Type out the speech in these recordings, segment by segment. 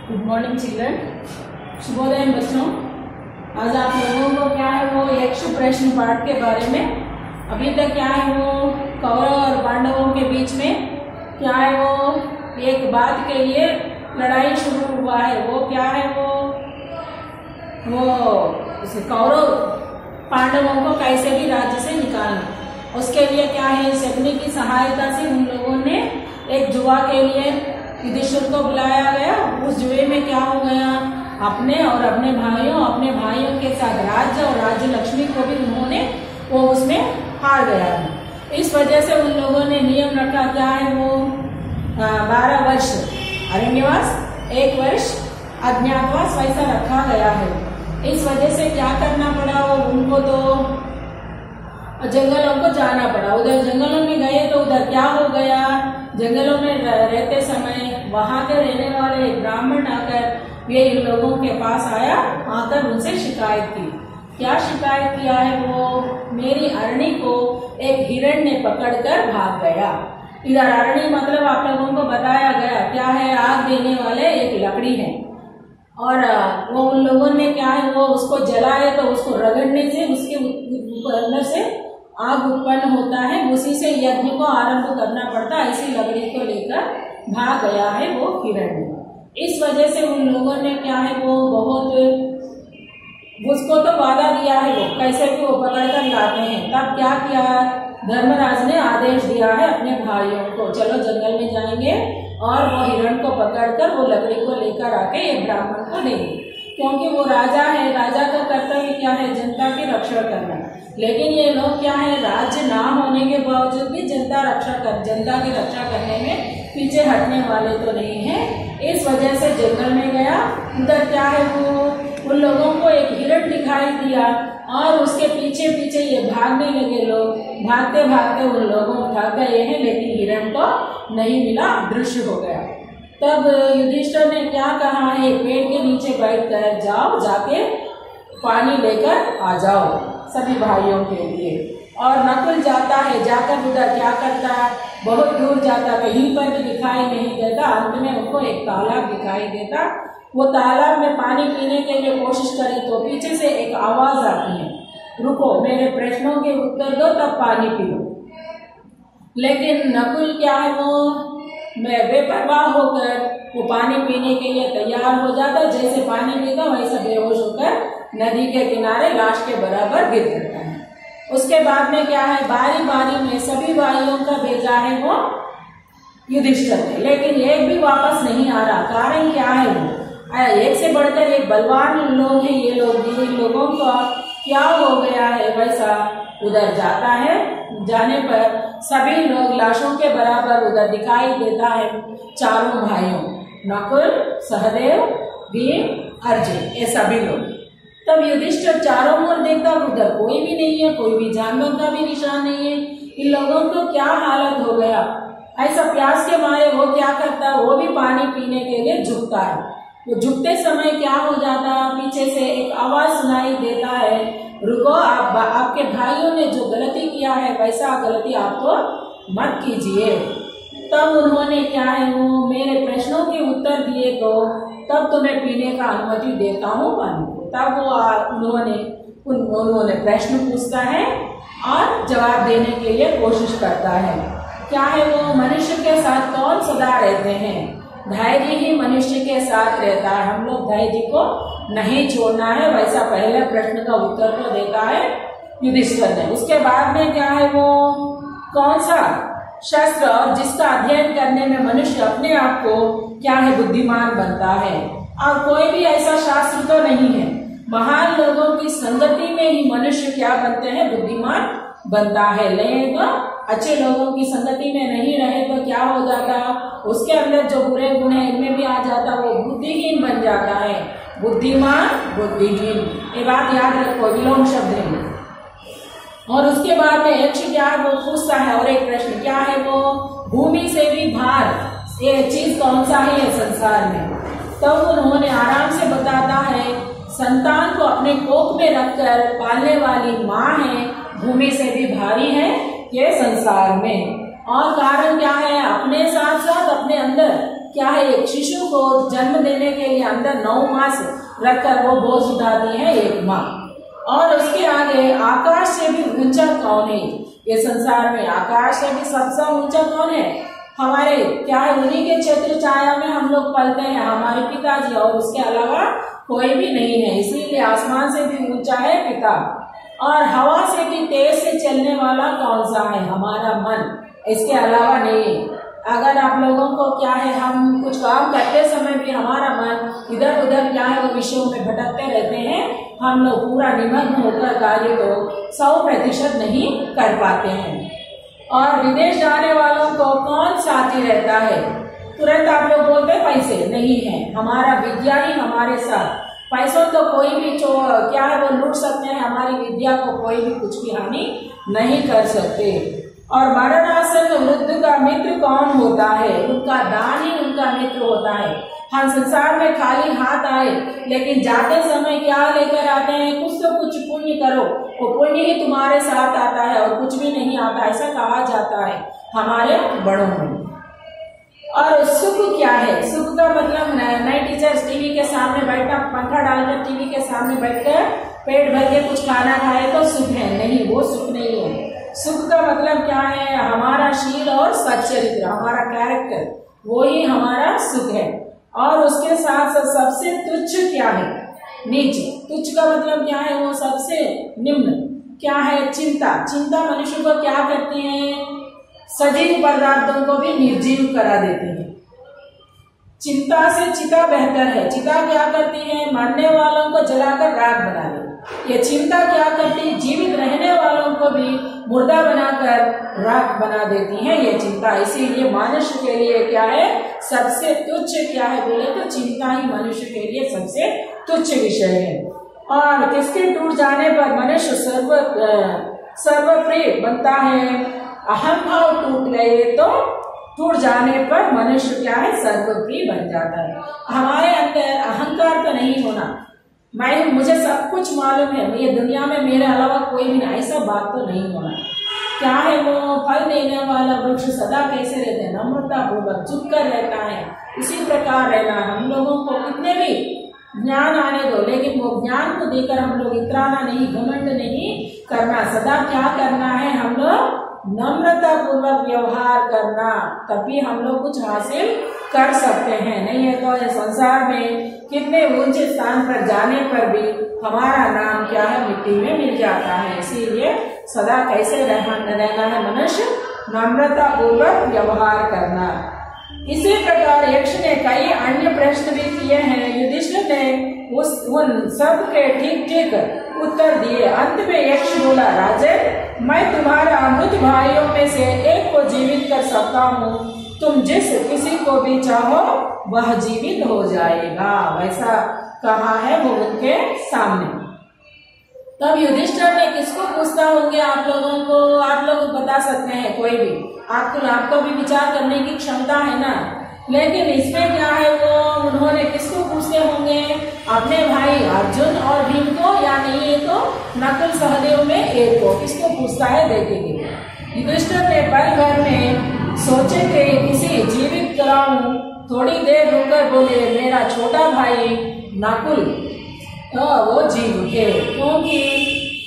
Good morning children. शुभोदय बच्चों। आज आप लोगों को क्या है वो यक्ष प्रश्न पाठ के बारे में अभी तक क्या है वो कौरव और पांडवों के बीच में क्या है वो एक बात के लिए लड़ाई शुरू हुआ है। वो क्या है वो कौरव पांडवों को कैसे भी राज्य से निकालना, उसके लिए क्या है शकुनी की सहायता से उन लोगों ने एक जुआ के लिए युधिष्ठिर को बुलाया गया। उस जुए में क्या हो गया, अपने और अपने भाइयों के साथ राज्य और राज्य लक्ष्मी को भी उन्होंने वो उसमें हार गया है। इस वजह से उन लोगों ने नियम रखा क्या है वो 12 वर्ष अरण्यवास, 1 वर्ष अज्ञातवास वैसा रखा गया है। इस वजह से क्या करना पड़ा वो उनको तो जंगलों को जाना पड़ा। उधर जंगलों में गए तो उधर क्या हो गया, जंगलों में रहते समय वहां के रहने वाले एक ब्राह्मण आकर ये इन लोगों के पास आया, आकर उनसे शिकायत की। क्या शिकायत किया है वो, मेरी अरणी को एक हिरण ने पकड़कर भाग गया। इधर अरणी मतलब आप लोगों को बताया गया क्या है, आग देने वाले एक लकड़ी है। और वो उन लोगों ने क्या है वो उसको जलाए तो उसको रगड़ने से उसके अंदर से आग उत्पन्न होता है, उसी से यज्ञ को आरंभ करना पड़ता है। ऐसी लकड़ी को लेकर भाग गया है वो हिरण। इस वजह से उन लोगों ने क्या है वो बहुत उसको तो वादा दिया है वो कैसे भी वो पकड़ कर लाते हैं। तब क्या किया, धर्मराज ने आदेश दिया है अपने भाइयों को, चलो जंगल में जाएंगे और वो हिरण को पकड़कर वो लकड़ी को लेकर आके एक ब्राह्मण को देंगे, क्योंकि वो राजा है। राजा का कर्तव्य क्या है, जनता की रक्षा करना। लेकिन ये लोग क्या है, राज्य ना होने के बावजूद भी जनता की रक्षा करने में पीछे हटने वाले तो नहीं है। इस वजह से जंगल में गया। उधर क्या है वो उन लोगों को एक हिरण दिखाई दिया और उसके पीछे पीछे ये भागने लगे। लोग भागते भागते उन लोगों थक गए हैं, लेकिन हिरण को नहीं मिला, अदृश्य हो गया। तब युधिष्ठिर ने क्या कहा है, पेड़ के नीचे बैठकर जाओ, जाके पानी लेकर आ जाओ सभी भाइयों के लिए। और नकुल जाता है, जाकर उधर क्या करता है, बहुत दूर जाता, कहीं पर भी दिखाई नहीं देता। अंत में उनको एक तालाब दिखाई देता। वो तालाब में पानी पीने के लिए कोशिश करे तो पीछे से एक आवाज आती है, रुको, मेरे प्रश्नों के उत्तर दो तब पानी पियो। लेकिन नकुल क्या है वो बेपरवाह होकर वो पानी पीने के लिए तैयार हो जाता। जैसे पानी पीता वैसा बेहोश होकर नदी के किनारे लाश के बराबर गिर जाता है। उसके बाद में क्या है, बारी बारी में सभी भाइयों का भेजा है वो युधिष्ठिर ने, लेकिन एक भी वापस नहीं आ रहा। कारण क्या है वो, एक से बढ़कर एक बलवान लोग हैं ये लोग भी। इन लोगों का क्या हो गया है वैसा उधर जाता है। जाने पर सभी लोग लाशों के बराबर उधर दिखाई देता है। चारों भाइयों नकुल, सहदेव, भीम, अर्जुन, ये सभी लोग। तब युधिष्ठिर चारों ओर देखता, उधर कोई भी नहीं है, कोई भी जानवर का भी निशान नहीं है। इन लोगों को क्या हालत हो गया, ऐसा प्यास के मारे वो क्या करता, वो भी पानी पीने के लिए झुकता है। वो झुकते समय क्या हो जाता, पीछे से एक आवाज सुनाई देता है, रुको, आपके भाइयों ने जो गलती किया है वैसा गलती आप तो मत कीजिए। तब उन्होंने क्या है वो मेरे प्रश्नों के उत्तर दिए तो तब तुम्हें पीने का अनुमति देता हूँ पानी। तब वो उन्होंने प्रश्न पूछता है और जवाब देने के लिए कोशिश करता है। क्या है वो, मनुष्य के साथ कौन सदा रहते हैं, धैर्य ही मनुष्य के साथ रहता है, हम लोग धैर्य को नहीं छोड़ना है। वैसा पहले प्रश्न का उत्तर तो देता है युधिष्ठिर ने। उसके बाद में क्या है वो, कौन सा शास्त्र और जिसका अध्ययन करने में मनुष्य अपने आप को क्या है बुद्धिमान बनता है, और कोई भी ऐसा शास्त्र तो नहीं है। महान लोगों की संगति में ही मनुष्य क्या बनते हैं, बुद्धिमान बनता है। लेकिन तो अच्छे लोगों की संगति में नहीं रहे तो क्या हो जाता, उसके अंदर जो बुरे गुण है इनमें भी आ जाता, वो बुद्धिहीन बन जाता है। बुद्धिमान बुद्धिहीन, ये बात याद रखो, विलोम शब्द है। और उसके बाद में यक्ष क्या वो पूछता है और एक प्रश्न, क्या है वो, भूमि से भी भार ये चीज कौन सा है संसार में। तब उन्होंने आराम से बताता है, संतान को अपने कोख में रखकर पालने वाली माँ है, भूमि से भी भारी है ये संसार में। और कारण क्या है, अपने साथ साथ अपने अंदर क्या है, एक शिशु को जन्म देने के लिए अंदर 9 मास रखकर वो बोझ उठाती है एक माँ। और उसके आगे आकाश से भी ऊंचा कौन है, ये संसार में आकाश से भी सबसे ऊंचा कौन है, हमारे क्या है, उन्हीं के छत्र छाया में हम लोग पलते हैं, हमारे पिताजी, और उसके अलावा कोई भी नहीं है। इसीलिए आसमान से भी ऊंचा है पिता। और हवा से भी तेज से चलने वाला कौन सा है, हमारा मन, इसके अलावा नहीं। अगर आप लोगों को क्या है, हम कुछ काम करते समय भी हमारा मन इधर उधर क्या है वो विषयों में भटकते रहते हैं, हम लोग पूरा निमग्न होकर कार्य को 100% नहीं कर पाते हैं। और विदेश जाने वालों को कौन साथी रहता है, तुरंत आप लोग बोलते हैं पैसे, नहीं है, हमारा विद्या ही हमारे साथ। पैसों तो कोई भी क्या है वो लूट सकते हैं, हमारी विद्या को कोई भी कुछ भी हानि नहीं कर सकते। और मरणासन वृद्ध का मित्र कौन होता है, उनका दान ही उनका मित्र होता है। हम संसार में खाली हाथ आए, लेकिन जाते समय क्या लेकर आते हैं, कुछ तो कुछ पुण्य करो, वो पुण्य ही तुम्हारे साथ आता है और कुछ भी नहीं आता, ऐसा कहा जाता है हमारे बड़ों में। और सुख क्या है, सुख का मतलब नए टीचर्स टीवी के सामने बैठना, पंखा डालकर टीवी के सामने बैठकर पेट भर के कुछ खाना खाए तो सुख है, नहीं, वो सुख नहीं है। सुख का मतलब क्या है, हमारा शील और सच्चरित्र, हमारा कैरेक्टर, वो ही हमारा सुख है। और उसके साथ साथ सबसे तुच्छ क्या है, नीच। तुच्छ का मतलब क्या है, वो सबसे निम्न क्या है, चिंता। चिंता मनुष्य को क्या करती है, सजीव पदार्थों को भी निर्जीव करा देती है। चिंता से चिता बेहतर है। चिता क्या करती है, मरने वालों को जलाकर राख बना देती। ये चिंता क्या करती है, जीवित रहने वालों को भी मुर्दा बनाकर राख बना देती है ये चिंता। इसीलिए मनुष्य के लिए क्या है, सबसे तुच्छ क्या है बोले तो चिंता ही मनुष्य के लिए सबसे तुच्छ विषय है। और किसके टूट जाने पर मनुष्य सर्वप्रिय बनता है, अहम भाव टूट गए तो टूट जाने पर मनुष्य क्या है, सर्वप्रिय बन जाता है। हमारे अंदर अहंकार तो नहीं होना, मुझे सब कुछ मालूम है, ये दुनिया में मेरे अलावा कोई भी नहीं, ऐसा बात तो नहीं होना। क्या है, वो फल देने वाला वृक्ष सदा कैसे रहते हैं, नम्रता पूर्वक चुप कर रहता है, इसी प्रकार रहना। हम लोगों को कितने भी ज्ञान आने दो, लेकिन वो ज्ञान को देकर हम लोग इतराना नहीं, घमंड नहीं करना। सदा क्या करना है, हम लोग नम्रता पूर्वक व्यवहार करना, तभी हम लोग कुछ हासिल कर सकते हैं। नहीं है तो इस संसार में कितने ऊंचे स्थान पर जाने पर भी हमारा नाम क्या है, मिट्टी में मिल जाता है। इसीलिए सदा कैसे रहना है, मनुष्य नम्रता पूर्वक व्यवहार करना। इसी प्रकार यक्ष ने कई अन्य प्रश्न भी किए हैं। युधिष्ठिर ने उन सब के ठीक ठीक उत्तर दिए। अंत में यक्ष बोला, राजन, मैं तुम्हारा मृत भाइयों में से एक को जीवित कर सकता हूँ, तुम जिस किसी को भी चाहो वह जीवित हो जाएगा। वैसा कहा है वो उनके सामने। तब युधिष्ठिर ने किसको पूछता होंगे आप लोगों को, आप लोग बता सकते हैं, कोई भी आपको भी विचार करने की क्षमता है ना। लेकिन इसमें क्या है, वो उन्होंने किसको पूछते होंगे, अपने भाई अर्जुन और भीम को, या नहीं तो नकुल सहदेव में एक को, किसको पूछता है देखेंगे। युधिष्ठिर ने पल भर में सोचे थे किसी जीवित कराऊं, थोड़ी देर रुककर बोले, मेरा छोटा भाई नकुल वो जीव थे, क्योंकि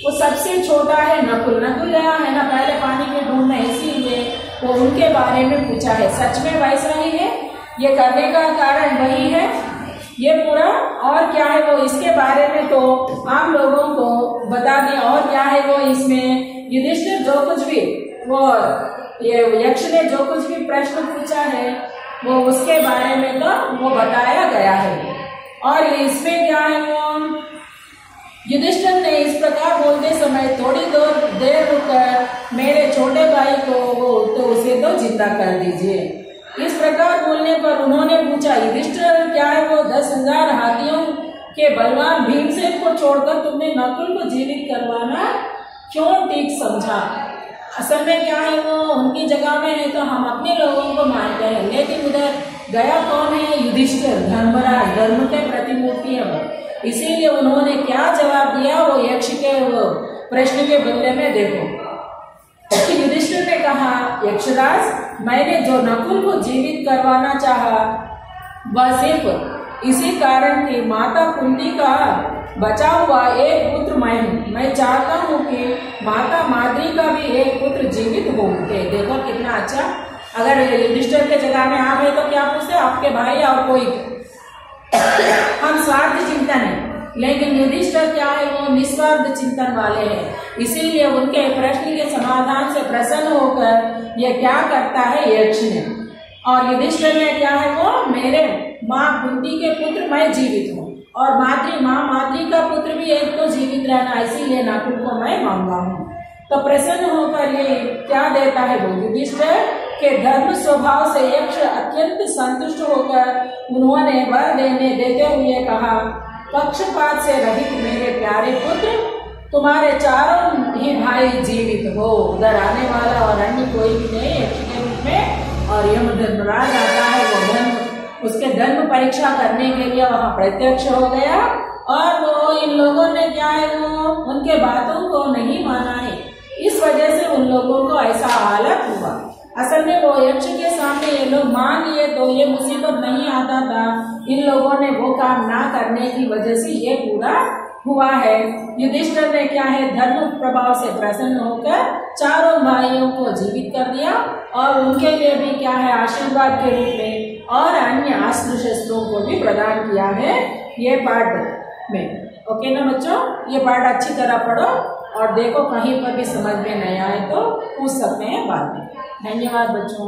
वो सबसे छोटा है। नकुल गया है ना पहले पानी में ढूंढने, इसीलिए वो उनके बारे में पूछा है। सच में वैसा ही है, ये करने का कारण वही है ये पूरा। और क्या है वो इसके बारे में तो आप लोगों को बता दें। और क्या है वो इसमें युधिष्ठिर जो कुछ भी वो ये यक्ष ने जो कुछ भी प्रश्न पूछा है वो उसके बारे में तो वो बताया गया है। और इसमें क्या है वो युधिष्ठिर ने इस प्रकार बोलते समय थोड़ी देर रुककर मेरे छोटे भाई को उसे तो जिंदा कर दीजिए। इस प्रकार बोलने पर उन्होंने पूछा, युधिष्ठिर क्या है वो 10,000 हाथियों के बलवान भीमसेन को छोड़कर तुमने नकुल को जीवित करवाना क्यों ठीक समझा। असल में क्या है वो उनकी जगह में है तो हम अपने लोगों को मानते हैं, लेकिन उधर गया कौन है, युधिष्ठिर, धर्मराज, धर्म के प्रतिमूर्ति है वो। इसीलिए उन्होंने क्या जवाब दिया वो यक्ष के वो प्रश्न के बदले में देखो। युधिष्ठिर ने कहा, यक्षराज, मैंने जो नकुल को जीवित करवाना चाहा वह सिर्फ इसी कारण कि माता कुंती का बचा हुआ एक पुत्र मैं हूँ। मैं चाहता हूँ कि माता माद्री का भी एक पुत्र जीवित हो उठे। देखो कितना अच्छा। अगर युधिष्ठिर के जगह में आप है तो क्या पूछते, आपके भाई और कोई हम स्वार्थ चिंतन है, लेकिन युधिष्ठिर क्या है, वो निस्वार्थ चिंतन वाले हैं। इसीलिए उनके प्रश्न के समाधान से प्रसन्न होकर ये क्या करता है, यक्ष ने। और युधिष्ठिर में क्या है, वो मेरे माँ कुंती के पुत्र मैं जीवित हूँ और माँ माद्री का पुत्र भी एक तो जीवित रहना, इसीलिए नकुल को मैं मांगा हूँ। तो प्रसन्न होकर ये क्या देता है, वो युधिष्ठिर के धर्म स्वभाव से यक्ष अत्यंत संतुष्ट होकर उन्होंने वर देते हुए कहा, पक्षपात से रहित मेरे प्यारे पुत्र, तुम्हारे चारों ही भाई जीवित हो। उधर आने वाला और अन्य कोई भी नहीं यक्ष के रूप में। और यम धर्मराज आता है, वो धर्म उसके धर्म परीक्षा करने के लिए वहां प्रत्यक्ष हो गया और वो इन लोगों ने क्या है, वो उनके बातों को नहीं माना है। इस वजह से उन लोगों को ऐसा हालत हुआ। असल में वो यक्ष के सामने ये लोग मान लिए तो ये मुसीबत नहीं आता था। इन लोगों ने वो काम ना करने की वजह से ये पूरा हुआ है। युधिष्ठिर ने क्या है, धर्म प्रभाव से प्रसन्न होकर चारों भाइयों को जीवित कर दिया और उनके लिए भी क्या है, आशीर्वाद के रूप में और अन्य अस्त्र शस्त्रों को भी प्रदान किया है ये पाठ में। ओके ना बच्चों, ये पाठ अच्छी तरह पढ़ो और देखो कहीं पर भी समझ में नहीं आए तो पूछ सकते हैं बाद में। धन्यवाद बच्चों।